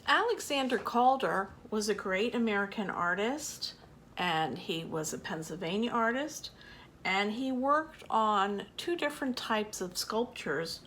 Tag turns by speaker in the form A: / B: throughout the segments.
A: Alexander Calder was a great American artist, and he was a Pennsylvania artist, and he worked on two different types of sculptures.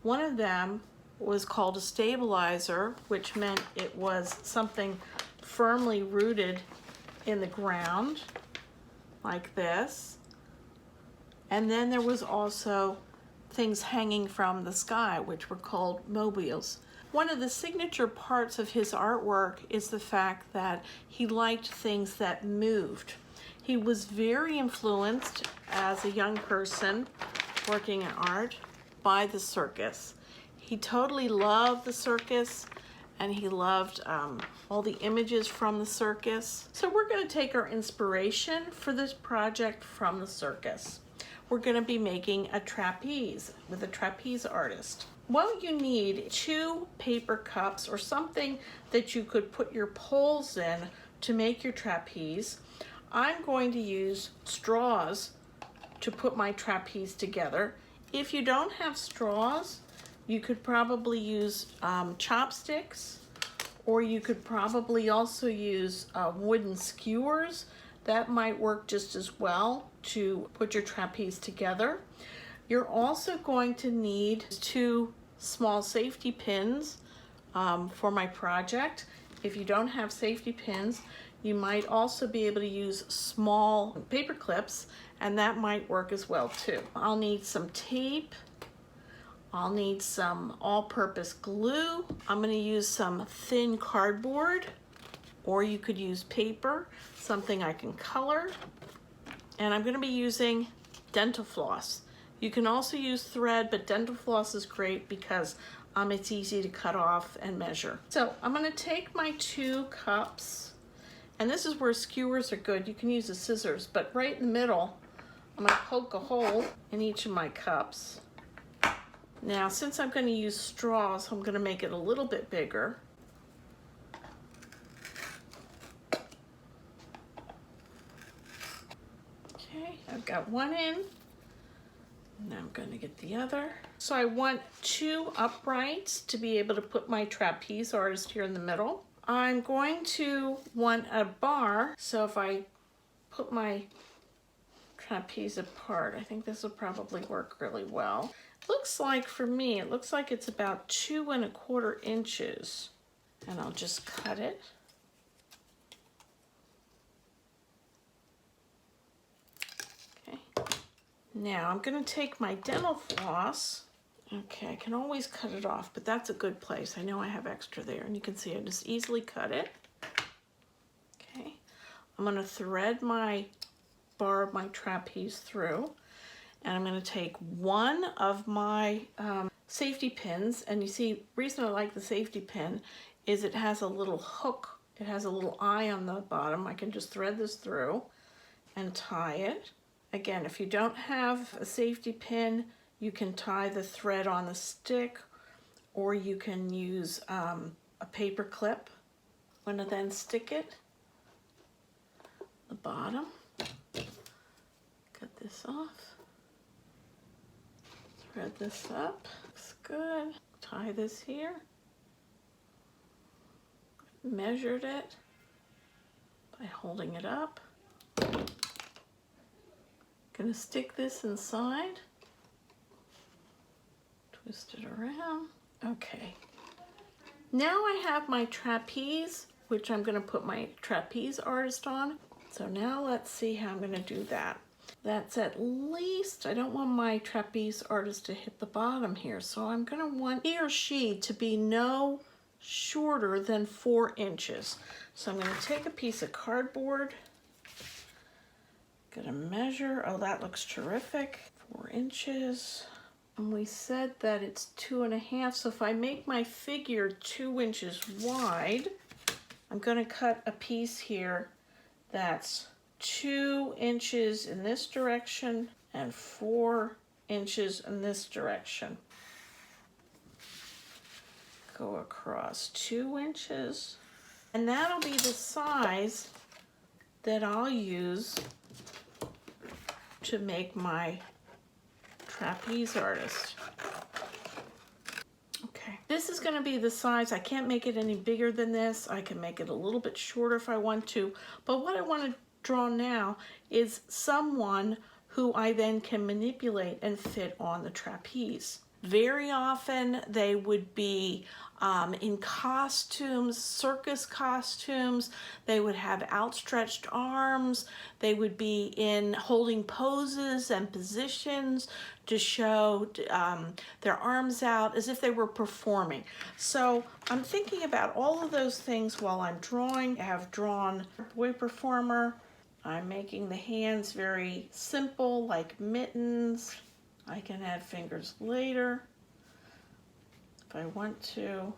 A: One of them was called a stabilizer, which meant it was something firmly rooted in the ground, like this. And then there was also things hanging from the sky, which were called mobiles. One of the signature parts of his artwork is the fact that he liked things that moved. He was very influenced as a young person working in art by the circus. He totally loved the circus, and he loved all the images from the circus. So we're going to take our inspiration for this project from the circus. We're going to be making a trapeze with a trapeze artist. What you need, 2 paper cups or something that you could put your poles in to make your trapeze. I'm going to use straws to put my trapeze together. If you don't have straws, you could probably use chopsticks, or you could probably also use wooden skewers. That might work just as well to put your trapeze together. You're also going to need 2 small safety pins for my project. If you don't have safety pins, you might also be able to use small paper clips, and that might work as well too. I'll need some tape. I'll need some all-purpose glue. I'm going to use some thin cardboard, or you could use paper, something I can color. And I'm going to be using dental floss. You can also use thread, but dental floss is great because it's easy to cut off and measure. So I'm going to take my 2 cups, and this is where skewers are good. You can use the scissors, but right in the middle, I'm going to poke a hole in each of my cups. Now, since I'm going to use straws, I'm going to make it a little bit bigger. Okay, I've got one in. Now I'm going to get the other. So I want 2 uprights to be able to put my trapeze artist here in the middle. I'm going to want a bar, so if I put my trapeze apart, I think this will probably work really well. Looks like, for me, it looks like it's about 2 1/4 inches. And I'll just cut it. Okay. Now I'm going to take my dental floss. Okay, I can always cut it off, but that's a good place. I know I have extra there, and you can see I just easily cut it. Okay, I'm going to thread my bar of my trapeze through, and I'm going to take one of my safety pins, and you see, the reason I like the safety pin is it has a little hook. It has a little eye on the bottom. I can just thread this through and tie it. Again, if you don't have a safety pin, you can tie the thread on the stick, or you can use a paper clip. I'm going to then stick it at the bottom. Cut this off. Thread this up. Looks good. Tie this here. Measured it by holding it up. Gonna stick this inside. Twist it around. Okay. Now I have my trapeze, which I'm gonna put my trapeze artist on. So now let's see how I'm gonna do that. That's at least, I don't want my trapeze artist to hit the bottom here, so I'm gonna want he or she to be no shorter than 4 inches. So I'm gonna take a piece of cardboard, gonna measure, oh, that looks terrific, 4 inches. And we said that it's 2 1/2, so if I make my figure 2 inches wide, I'm gonna cut a piece here that's 2 inches in this direction and 4 inches in this direction. Go across 2 inches, and that'll be the size that I'll use to make my trapeze artist. Okay, This is going to be the size. I can't make it any bigger than this. I can make it a little bit shorter if I want to. But what I want to draw now is someone who I then can manipulate and fit on the trapeze. Very often they would be in costumes, circus costumes. They would have outstretched arms. They would be in holding poses and positions to show their arms out as if they were performing. So I'm thinking about all of those things while I'm drawing. I have drawn a boy performer. I'm making the hands very simple, like mittens. I can add fingers later if I want to.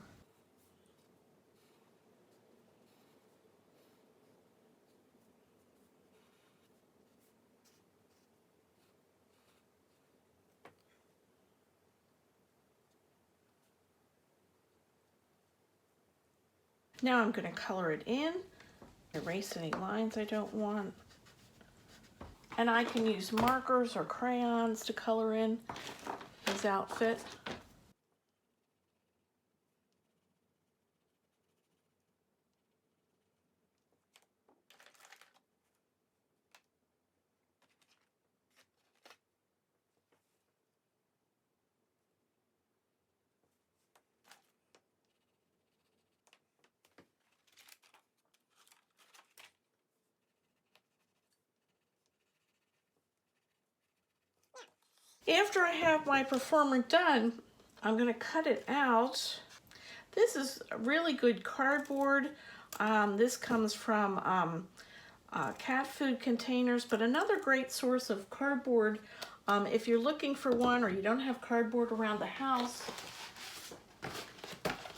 A: Now I'm going to color it in, erase any lines I don't want. And I can use markers or crayons to color in his outfit. After I have my performer done, I'm going to cut it out. This is really good cardboard. This comes from cat food containers, but another great source of cardboard, if you're looking for one or you don't have cardboard around the house,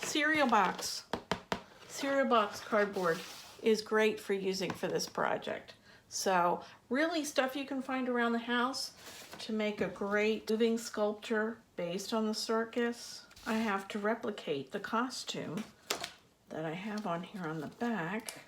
A: cereal box cardboard is great for using for this project. So really stuff you can find around the house to make a great moving sculpture based on the circus. I have to replicate the costume that I have on here on the back.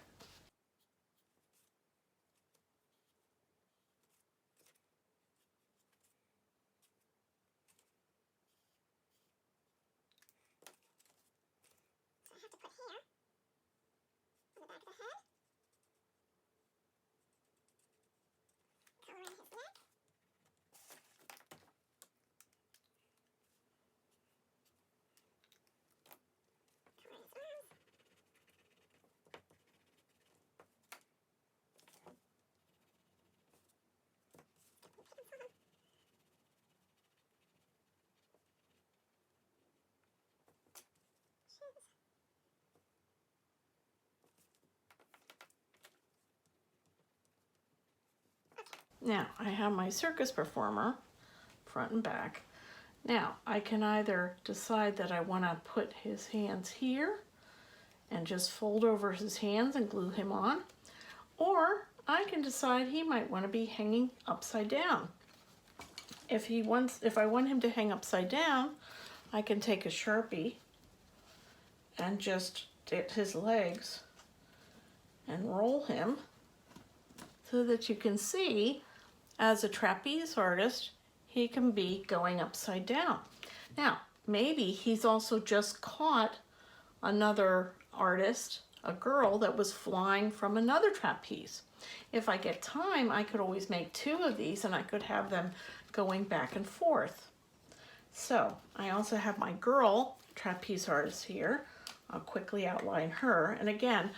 A: Now I have my circus performer, front and back. Now I can either decide that I want to put his hands here and just fold over his hands and glue him on, or I can decide he might want to be hanging upside down. If I want him to hang upside down, I can take a Sharpie and just dip his legs and roll him so that you can see, as a trapeze artist, he can be going upside down. Now, maybe he's also just caught another artist, a girl that was flying from another trapeze. If I get time, I could always make two of these and I could have them going back and forth. So I also have my girl trapeze artist here. I'll quickly outline her. And again,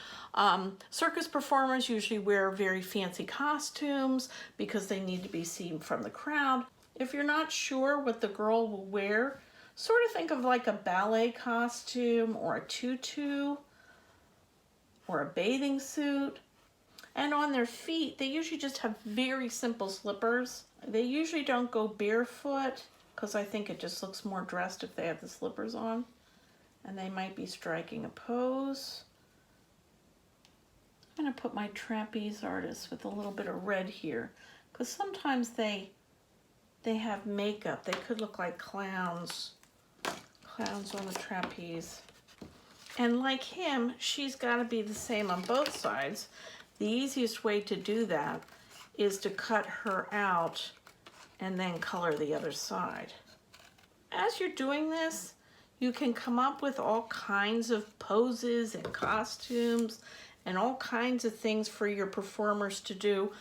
A: circus performers usually wear very fancy costumes because they need to be seen from the crowd. If you're not sure what the girl will wear, sort of think of like a ballet costume or a tutu or a bathing suit. And on their feet, they usually just have very simple slippers. They usually don't go barefoot because I think it just looks more dressed if they have the slippers on. And they might be striking a pose. I'm going to put my trapeze artist with a little bit of red here because sometimes they have makeup. They could look like clowns on the trapeze. And like him, she's got to be the same on both sides. The easiest way to do that is to cut her out and then color the other side. As you're doing this, You can come up with all kinds of poses and costumes and all kinds of things for your performers to do.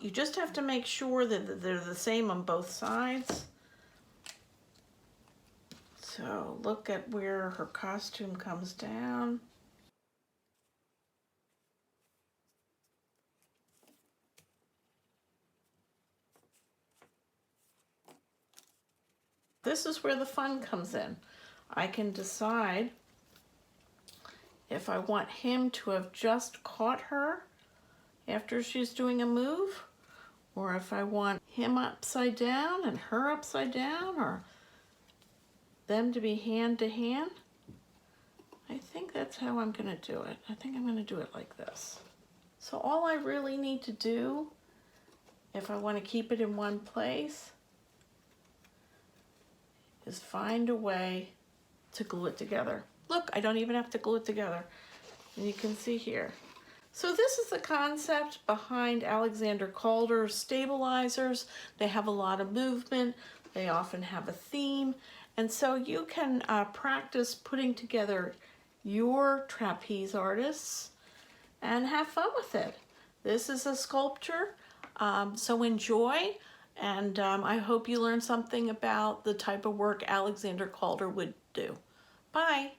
A: You just have to make sure that they're the same on both sides. So look at where her costume comes down. This is where the fun comes in. I can decide if I want him to have just caught her after she's doing a move, or if I want him upside down and her upside down, or them to be hand to hand. I think that's how I'm gonna do it. I think I'm gonna do it like this. So all I really need to do, if I want to keep it in one place, is find a way to glue it together. Look, I don't even have to glue it together. And you can see here. So this is the concept behind Alexander Calder's stabilizers. They have a lot of movement. They often have a theme. And so you can practice putting together your trapeze artists and have fun with it. This is a sculpture, so enjoy. And I hope you learned something about the type of work Alexander Calder would do. Bye.